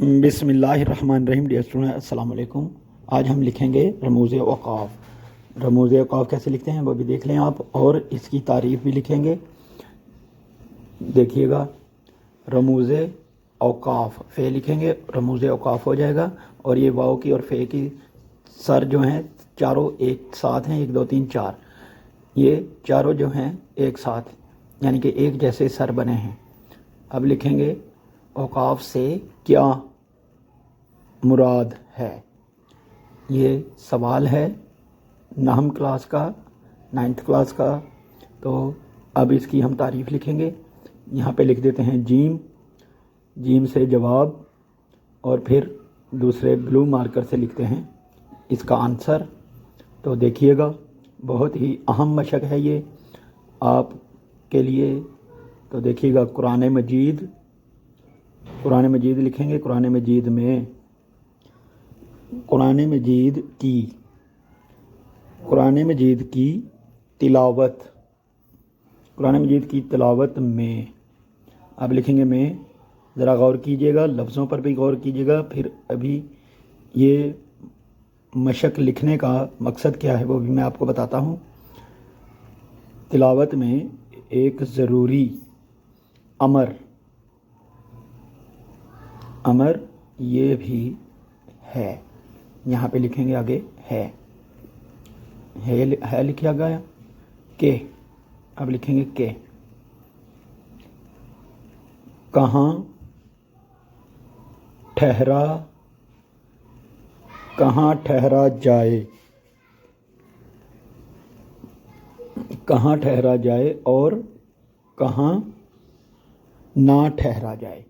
بسم اللہ الرحمن الرحیم۔ ڈیئر اسٹوڈنٹ السلام علیکم۔ آج ہم لکھیں گے رموز اوقاف۔ رموز اوقاف کیسے لکھتے ہیں وہ بھی دیکھ لیں آپ، اور اس کی تعریف بھی لکھیں گے۔ دیکھیے گا، رموز اوقاف فے لکھیں گے، رموز اوقاف ہو جائے گا، اور یہ واو کی اور فے کی سر جو ہیں چاروں ایک ساتھ ہیں، 1 2 3 4، یہ چاروں جو ہیں ایک ساتھ، یعنی کہ ایک جیسے سر بنے ہیں۔ اب لکھیں گے اوقاف سے کیا مراد ہے۔ یہ سوال ہے نحو کلاس کا، 9th کلاس کا۔ تو اب اس کی ہم تعریف لکھیں گے۔ یہاں پہ لکھ دیتے ہیں جیم، جیم سے جواب، اور پھر دوسرے بلو مارکر سے لکھتے ہیں اس کا آنسر۔ تو دیکھیے گا، بہت ہی اہم مشق ہے یہ آپ کے لیے۔ تو دیکھیے گا، قرآن مجید لکھیں گے۔ قرآن مجید کی تلاوت میں، اب لکھیں گے میں، ذرا غور کیجئے گا، لفظوں پر بھی غور کیجئے گا۔ پھر ابھی یہ مشق لکھنے کا مقصد کیا ہے وہ بھی میں آپ کو بتاتا ہوں۔ تلاوت میں ایک ضروری امر یہ بھی ہے، یہاں پہ لکھیں گے آگے ہے لکھا گیا کہ، اب لکھیں گے کہ کہاں ٹھہرا جائے اور کہاں نہ ٹھہرا جائے۔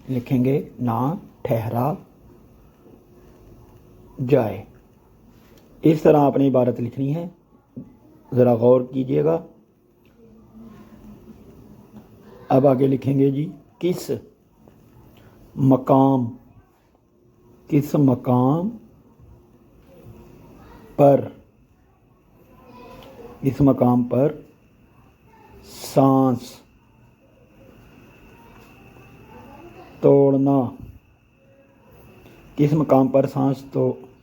لکھیں گے نہ ٹھہرا جائے۔ اس طرح آپ نے عبارت لکھنی ہے، ذرا غور کیجئے گا۔ اب آگے لکھیں گے جی، کس مقام پر سانس توڑنا، کس مقام پر سانس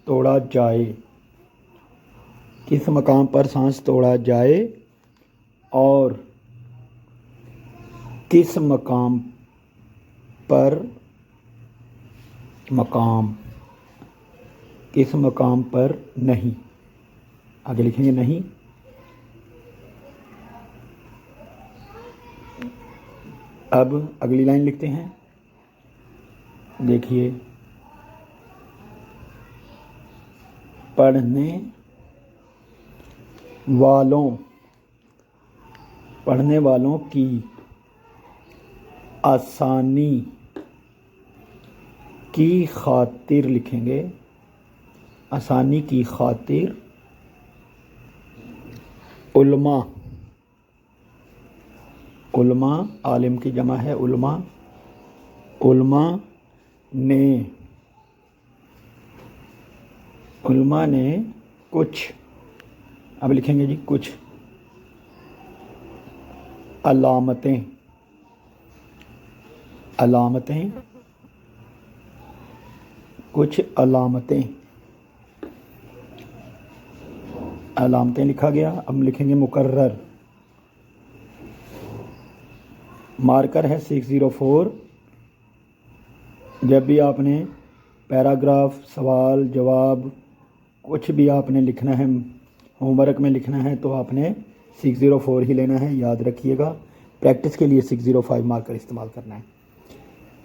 توڑا جائے، اور کس مقام پر نہیں۔ آگے لکھیں گے نہیں۔ اب اگلی لائن لکھتے ہیں، دیکھیے، پڑھنے والوں کی آسانی کی خاطر، لکھیں گے آسانی کی خاطر، علماء عالم کی جمع ہے، علماء نے کچھ، اب لکھیں گے جی کچھ علامتیں لکھا گیا۔ اب لکھیں گے مقرر، مارکر ہے 604۔ جب بھی آپ نے پیراگراف، سوال جواب، کچھ بھی آپ نے لکھنا ہے، ہوم ورک میں لکھنا ہے، تو آپ نے 604 ہی لینا ہے، یاد رکھیے گا۔ پریکٹس کے لیے 605 مارکر استعمال کرنا ہے۔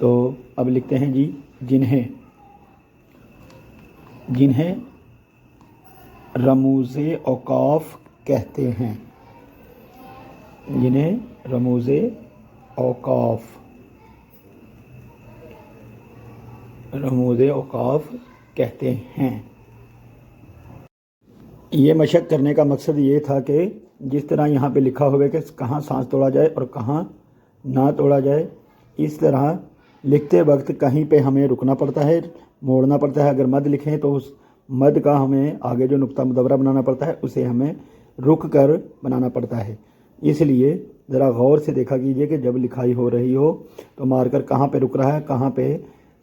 تو اب لکھتے ہیں جی، جنہیں رموز اوقاف کہتے ہیں، جنہیں رموز اوقاف کہتے ہیں۔ یہ مشق کرنے کا مقصد یہ تھا کہ جس طرح یہاں پہ لکھا ہوئے کہ کہاں سانس توڑا جائے اور کہاں نہ توڑا جائے، اس طرح لکھتے وقت کہیں پہ ہمیں رکنا پڑتا ہے، موڑنا پڑتا ہے۔ اگر مد لکھیں تو اس مد کا ہمیں آگے جو نقطہ مدورہ بنانا پڑتا ہے اسے ہمیں رک کر بنانا پڑتا ہے۔ اس لیے ذرا غور سے دیکھا کیجئے کہ جب لکھائی ہو رہی ہو تو مارکر کہاں پہ رک رہا ہے، کہاں پہ